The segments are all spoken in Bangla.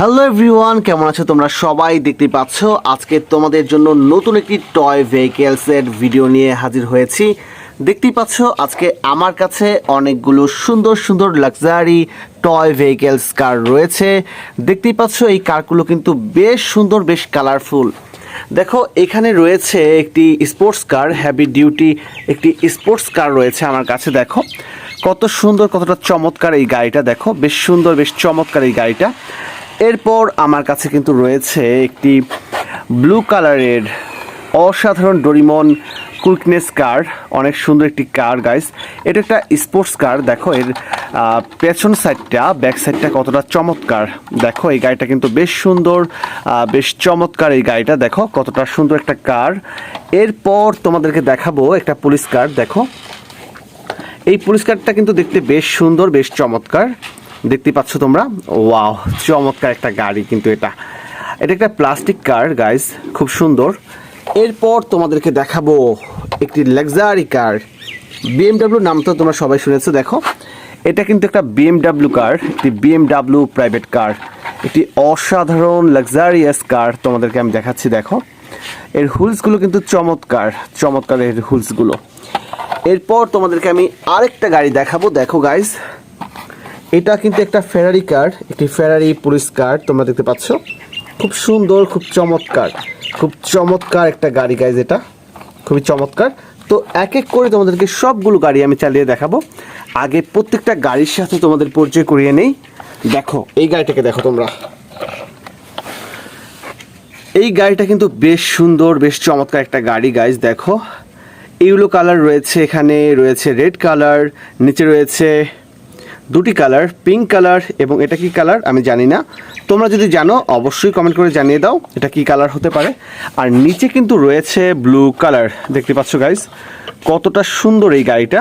হ্যালো এভরিওয়ান, কেমন আছো তোমরা সবাই? দেখতে পাচ্ছ আজকে তোমাদের জন্য নতুন একটি টয় ভেহিকেলসের ভিডিও নিয়ে হাজির হয়েছি। দেখতেই পাচ্ছ আজকে আমার কাছে অনেকগুলো সুন্দর সুন্দর লাক্সারি টয় ভেহিকেলস কার রয়েছে। দেখতেই পাচ্ছ এই কারগুলো কিন্তু বেশ সুন্দর, বেশ কালারফুল। দেখো এখানে রয়েছে একটি স্পোর্টস কার, হেভি ডিউটি একটি স্পোর্টস কার রয়েছে আমার কাছে। দেখো কত সুন্দর, কতটা চমৎকার এই গাড়িটা। দেখো বেশ সুন্দর, বেশ চমৎকার এই গাড়িটা। এরপর আমার কাছে কিন্তু রয়েছে একটি ব্লু কালারের অসাধারণ ডোরিমন কুইকনেস কার, অনেক সুন্দর একটি কার গাইস। এটা একটা স্পোর্টস কার। দেখো এর পেছন সাইডটা, ব্যাক সাইডটা কতটা চমৎকার। দেখো এই গাড়িটা কিন্তু বেশ সুন্দর, বেশ চমৎকার এই গাড়িটা। দেখো কতটা সুন্দর একটা কার। এরপর তোমাদেরকে দেখাবো একটা পুলিশ কার। দেখো এই পুলিশ কারটা কিন্তু দেখতে বেশ সুন্দর, বেশ চমৎকার। দেখতে পাচ্ছ তোমরা, ওয়াও চমৎকার একটা গাড়ি কিন্তু এটা একটা প্লাস্টিক কার গাইস, খুব সুন্দর। এরপর তোমাদেরকে দেখাবো একটি লাক্সারি কার। বিএমডাব্লিউ নাম তো তোমরা সবাই শুনেছো। দেখো এটা কিন্তু একটা বিএমডাব্লিউ কার, একটি বিএমডাব্লিউ প্রাইভেট কার, একটি অসাধারণ লাক্সারিয়াস কার তোমাদেরকে আমি দেখাচ্ছি। দেখো এর হুইলসগুলো কিন্তু চমৎকার, চমৎকার এর হুইলসগুলো। এরপর তোমাদেরকে আমি আরেকটা গাড়ি দেখাবো। দেখো গাইস এটা কিন্তু একটা ফেরারি কার, একটি ফেরারি পুলিশ কার তোমরা দেখতে পাচ্ছ। খুব সুন্দর, খুব চমৎকার, খুব চমৎকার একটা গাড়ি গাইজ, এটা খুবই চমৎকার। তো এক এক করে তোমাদেরকে সবগুলো গাড়ি আমি চালিয়ে দেখাবো। আগে প্রত্যেকটা গাড়ির সাথে তোমাদের পরিচয় করিয়ে নেই। দেখো এই গাড়িটাকে দেখো তোমরা, এই গাড়িটা কিন্তু বেশ সুন্দর, বেশ চমৎকার একটা গাড়ি গাইজ। দেখো ইয়েলো কালার রয়েছে, এখানে রয়েছে রেড কালার, নিচে রয়েছে দুটি কালার, পিঙ্ক কালার এবং এটা কি কালার আমি জানি না। তোমরা যদি জানো অবশ্যই কমেন্ট করে জানিয়ে দাও এটা কি কালার হতে পারে। আর নিচে কিন্তু রয়েছে ব্লু কালার। দেখতে পাচ্ছ গাইস কতটা সুন্দর এই গাড়িটা,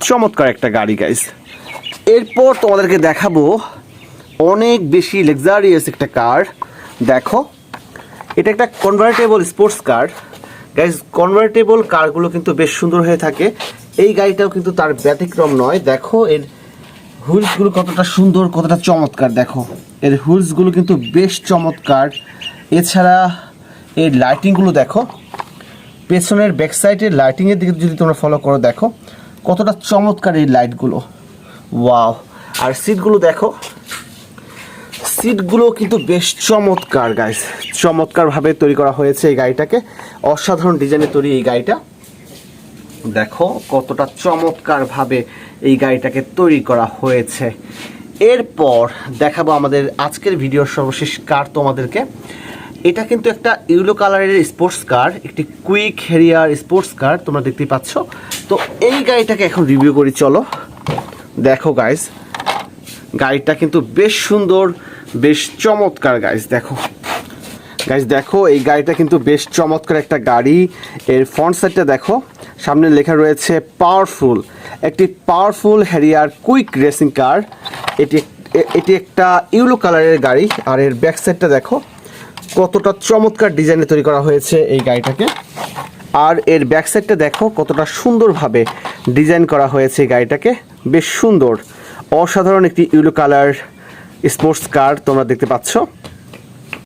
চমৎকার একটা গাড়ি গাইস। এরপর তোমাদেরকে দেখাবো অনেক বেশি লাক্সারিয়াস একটা কার। দেখো এটা একটা convertible sports car guys. Convertible কারগুলো কিন্তু বেশ সুন্দর হয়ে থাকে, এই গাড়িটাও কিন্তু তার ব্যতিক্রম নয়। দেখো এর হুইলসগুলো কতটা সুন্দর, কতটা চমৎকার। দেখো এর হুইলসগুলো কিন্তু বেশ চমৎকার। এছাড়া এর লাইটিংগুলো দেখো, পেছনের ব্যাক সাইডের লাইটিংয়ের দিকে যদি তোমরা ফলো করো, দেখো কতটা চমৎকার এই লাইটগুলো, ওয়াও। আর সিটগুলো দেখো, সিটগুলো কিন্তু বেশ চমৎকার গাইস, চমৎকারভাবে তৈরি করা হয়েছে এই গাড়িটাকে। অসাধারণ ডিজাইনে তৈরি এই গাড়িটা। দেখো কতটা চমৎকারভাবে এই গাড়িটাকে তৈরি করা হয়েছে। এরপর দেখাবো আমাদের আজকের ভিডিওর সর্বশেষ কার তোমাদেরকে। এটা কিন্তু একটা ইয়েলো কালারের স্পোর্টস কার, একটি কুইক হেরিয়ার স্পোর্টস কার তোমরা দেখতেই পাচ্ছ। তো এই গাড়িটাকে এখন রিভিউ করি, চলো। দেখো গাইস গাড়িটা কিন্তু বেশ সুন্দর, বেশ চমৎকার গাইস। দেখো গাইস, দেখো এই গাড়িটা কিন্তু বেশ চমৎকার একটা গাড়ি। এর ফ্রন্ট সাইডটা দেখো, সামনে লেখা রয়েছে পাওয়ারফুল, একটি powerful Harrier quick racing car. এটি একটা ইয়েলো কালারের গাড়ি। আর এর ব্যাক সাইডটা দেখো কতটা চমৎকার ডিজাইনে তৈরি করা হয়েছে এই গাড়িটাকে। আর এর ব্যাক সাইডটা দেখো কতটা সুন্দরভাবে ডিজাইন করা হয়েছে এই গাড়িটাকে, বেশ সুন্দর, অসাধারণ একটি ইয়েলো কালার স্পোর্টস কার তোমরা দেখতে পাচ্ছ।